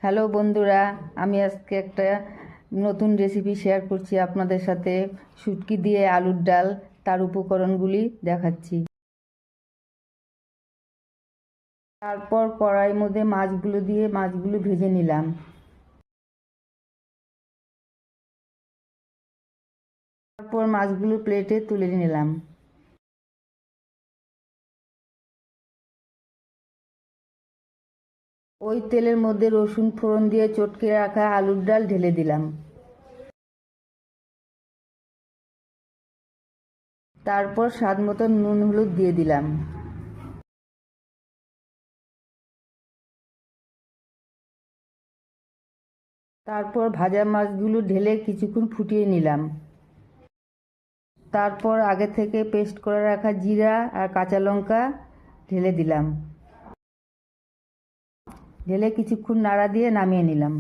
Hello বন্ধুরা, আমি আজকে একটা নতুন রেসিপি শেয়ার করছি আপনাদের সাথে। শুটকি দিয়ে আলুর ডাল, তার উপকরণগুলি দেখাচ্ছি। তারপর কড়াইয়ের মধ্যে মাছগুলো দিয়ে মাছগুলো ভেজে নিলাম। তারপর মাছগুলো প্লেটে তুলে নিলাম। ওই তেলের মধ্যে রসুন ফোড়ন দিয়ে চটকে রাখা আলুর ডাল ঢেলে দিলাম। তারপর স্বাদ মতো নুন হলুদ দিয়ে দিলাম। তারপর ভাজা মাছগুলো ঢেলে কিছুক্ষণ ফুটিয়ে নিলাম। তারপর আগে থেকে পেস্ট করে রাখা জিরা আর কাঁচা লঙ্কা ঢেলে দিলাম। ঢেলে কিছুক্ষণ নাড়া দিয়ে নামিয়ে নিলাম।